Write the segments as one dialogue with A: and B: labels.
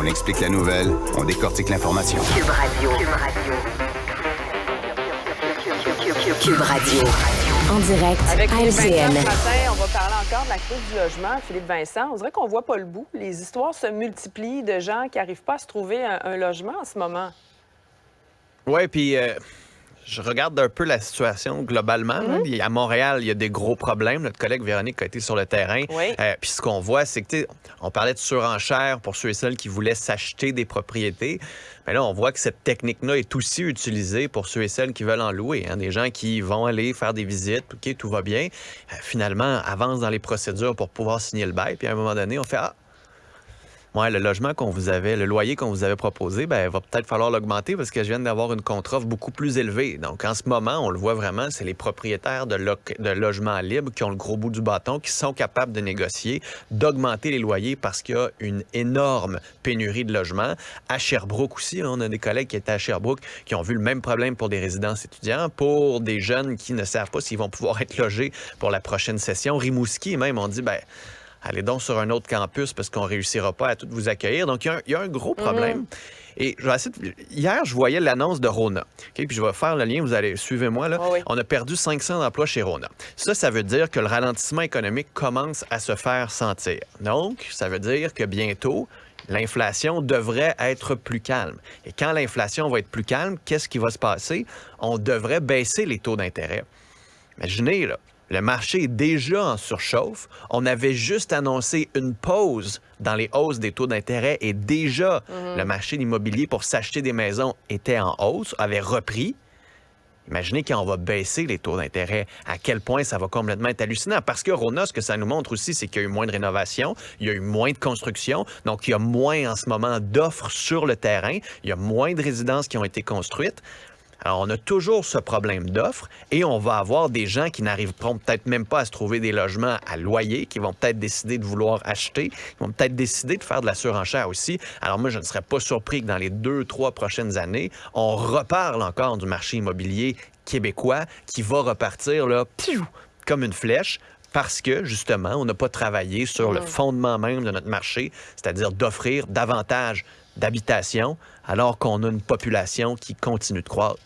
A: On explique la nouvelle, on décortique l'information.
B: Cube Radio. Cube Radio. En direct
C: Avec
B: à
C: Philippe Vincent
B: LCN.
C: ce matin, on va parler encore de la crise du logement. Philippe Vincent, on dirait qu'on voit pas le bout. Les histoires se multiplient de gens qui n'arrivent pas à se trouver un logement en ce moment.
D: Oui, puis je regarde un peu la situation globalement. À Montréal, il y a des gros problèmes. Notre collègue Véronique a été sur le terrain.
C: Oui.
D: Puis ce qu'on voit, c'est que, on parlait de surenchère pour ceux et celles qui voulaient s'acheter des propriétés. Mais là, on voit que cette technique-là est aussi utilisée pour ceux et celles qui veulent en louer. Des gens qui vont aller faire des visites, OK, tout va bien. Finalement, avancent dans les procédures pour pouvoir signer le bail. Puis à un moment donné, on fait « Ah! » Ouais, le logement le loyer qu'on vous avait proposé, va peut-être falloir l'augmenter parce que je viens d'avoir une contre-offre beaucoup plus élevée. Donc, en ce moment, on le voit vraiment, c'est les propriétaires de logements libres qui ont le gros bout du bâton, qui sont capables de négocier, d'augmenter les loyers parce qu'il y a une énorme pénurie de logements. À Sherbrooke aussi, on a des collègues qui étaient à Sherbrooke qui ont vu le même problème pour des résidences étudiants, pour des jeunes qui ne savent pas s'ils vont pouvoir être logés pour la prochaine session. Rimouski, même, on dit, allez donc sur un autre campus parce qu'on ne réussira pas à tout vous accueillir. Donc, il y a un gros problème. Et hier, je voyais l'annonce de Rona. Okay? Puis je vais faire le lien, suivez-moi. Là.
C: Oui.
D: On a perdu 500 emplois chez Rona. Ça veut dire que le ralentissement économique commence à se faire sentir. Donc, ça veut dire que bientôt, l'inflation devrait être plus calme. Et quand l'inflation va être plus calme, qu'est-ce qui va se passer? On devrait baisser les taux d'intérêt. Imaginez, là. Le marché est déjà en surchauffe. On avait juste annoncé une pause dans les hausses des taux d'intérêt et déjà, le marché de l'immobilier pour s'acheter des maisons était en hausse, avait repris. Imaginez quand on va baisser les taux d'intérêt, à quel point ça va complètement être hallucinant. Parce que Rona, ce que ça nous montre aussi, c'est qu'il y a eu moins de rénovation, il y a eu moins de construction, donc il y a moins en ce moment d'offres sur le terrain, il y a moins de résidences qui ont été construites. Alors, on a toujours ce problème d'offres et on va avoir des gens qui n'arriveront peut-être même pas à se trouver des logements à loyer, qui vont peut-être décider de vouloir acheter, qui vont peut-être décider de faire de la surenchère aussi. Alors moi, je ne serais pas surpris que dans les 2-3 prochaines années, on reparle encore du marché immobilier québécois qui va repartir là, comme une flèche. Parce que, justement, on n'a pas travaillé sur le fondement même de notre marché, c'est-à-dire d'offrir davantage d'habitations, alors qu'on a une population qui continue de croître.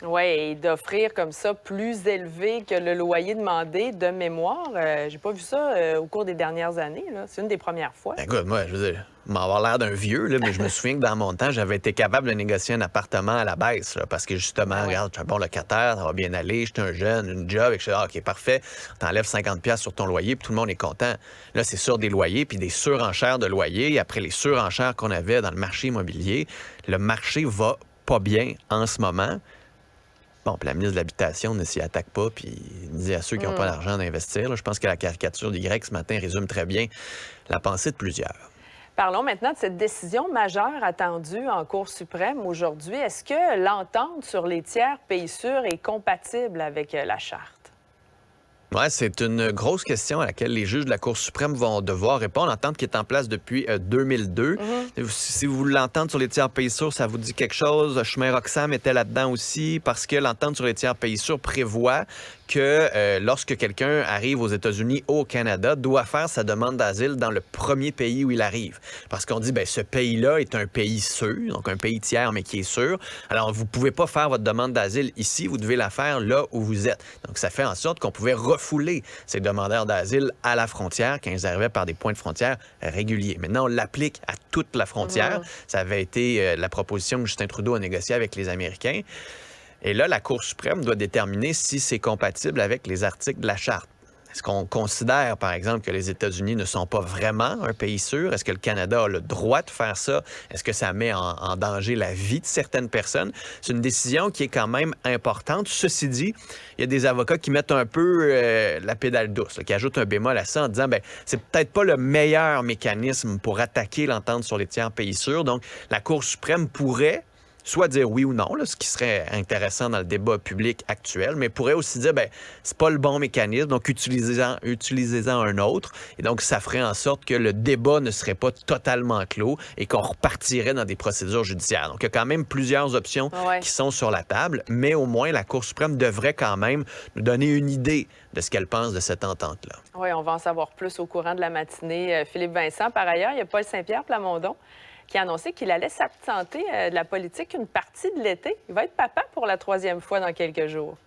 C: Oui, et d'offrir comme ça plus élevé que le loyer demandé de mémoire. J'ai pas vu ça au cours des dernières années. Là. C'est une des premières fois.
D: Écoute, moi, je veux dire, m'avoir l'air d'un vieux, là, mais je me souviens que dans mon temps, j'avais été capable de négocier un appartement à la baisse, là, parce que justement, regarde, tu es un bon locataire, ça va bien aller, j'étais un jeune, une job, et je dis, OK, parfait, t'enlèves 50$ sur ton loyer, puis tout le monde est content. Là, c'est sur des loyers, puis des surenchères de loyers. Après les surenchères qu'on avait dans le marché immobilier, le marché va pas bien en ce moment. Bon, puis la ministre de l'Habitation ne s'y attaque pas, puis il dit à ceux qui n'ont pas l'argent d'investir. Là, je pense que la caricature d'Y ce matin résume très bien la pensée de plusieurs.
C: Parlons maintenant de cette décision majeure attendue en Cour suprême aujourd'hui. Est-ce que l'entente sur les tiers pays sûrs est compatible avec la Charte?
D: Oui, c'est une grosse question à laquelle les juges de la Cour suprême vont devoir répondre. L'entente qui est en place depuis 2002. Si vous l'entente sur les tiers pays sûrs, ça vous dit quelque chose. Chemin Roxham était là-dedans aussi parce que l'entente sur les tiers pays sûrs prévoit que lorsque quelqu'un arrive aux États-Unis ou au Canada, doit faire sa demande d'asile dans le premier pays où il arrive. Parce qu'on dit, ce pays-là est un pays sûr, donc un pays tiers, mais qui est sûr. Alors, vous ne pouvez pas faire votre demande d'asile ici, vous devez la faire là où vous êtes. Donc, ça fait en sorte qu'on pouvait refouler ces demandeurs d'asile à la frontière quand ils arrivaient par des points de frontière réguliers. Maintenant, on l'applique à toute la frontière. Ça avait été la proposition que Justin Trudeau a négociée avec les Américains. Et là, la Cour suprême doit déterminer si c'est compatible avec les articles de la Charte. Est-ce qu'on considère, par exemple, que les États-Unis ne sont pas vraiment un pays sûr? Est-ce que le Canada a le droit de faire ça? Est-ce que ça met en danger la vie de certaines personnes? C'est une décision qui est quand même importante. Ceci dit, il y a des avocats qui mettent un peu la pédale douce, là, qui ajoutent un bémol à ça en disant, c'est peut-être pas le meilleur mécanisme pour attaquer l'entente sur les tiers pays sûrs. Donc, la Cour suprême pourrait soit dire oui ou non, là, ce qui serait intéressant dans le débat public actuel, mais pourrait aussi dire, c'est pas le bon mécanisme, donc utilisez-en un autre. Et donc, ça ferait en sorte que le débat ne serait pas totalement clos et qu'on repartirait dans des procédures judiciaires. Donc, il y a quand même plusieurs options qui sont sur la table, mais au moins, la Cour suprême devrait quand même nous donner une idée de ce qu'elle pense de cette entente-là.
C: Oui, on va en savoir plus au courant de la matinée. Philippe Vincent, par ailleurs, il y a Paul Saint-Pierre Plamondon qui a annoncé qu'il allait s'absenter de la politique une partie de l'été. Il va être papa pour la 3e fois dans quelques jours.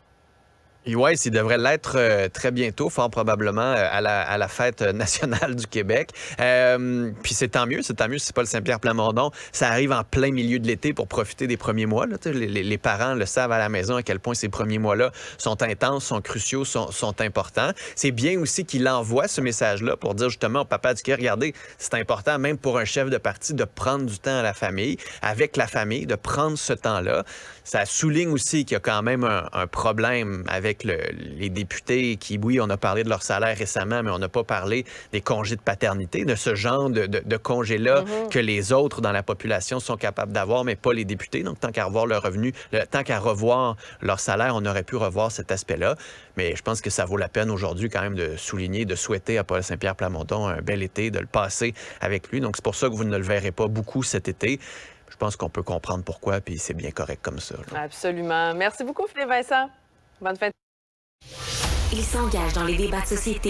D: Oui, il devrait l'être très bientôt, fort probablement à la fête nationale du Québec. Puis c'est tant mieux si c'est pas le Saint-Pierre Plamondon. Ça arrive en plein milieu de l'été pour profiter des premiers mois. Là. Les parents le savent à la maison à quel point ces premiers mois-là sont intenses, sont cruciaux, sont importants. C'est bien aussi qu'il envoie ce message-là pour dire justement au papa du Québec, regardez, c'est important même pour un chef de parti de prendre du temps à la famille, avec la famille, de prendre ce temps-là. Ça souligne aussi qu'il y a quand même un problème avec les députés qui, oui, on a parlé de leur salaire récemment, mais on n'a pas parlé des congés de paternité, de ce genre de congés-là que les autres dans la population sont capables d'avoir, mais pas les députés. Donc, tant qu'à revoir leur revenu, tant qu'à revoir leur salaire, on aurait pu revoir cet aspect-là. Mais je pense que ça vaut la peine aujourd'hui quand même de souligner, de souhaiter à Paul Saint-Pierre Plamondon un bel été, de le passer avec lui. Donc, c'est pour ça que vous ne le verrez pas beaucoup cet été. Je pense qu'on peut comprendre pourquoi, puis c'est bien correct comme ça. Là.
C: Absolument. Merci beaucoup, Philippe Vincent. Bonne fin de...
B: Il s'engage dans les débats de société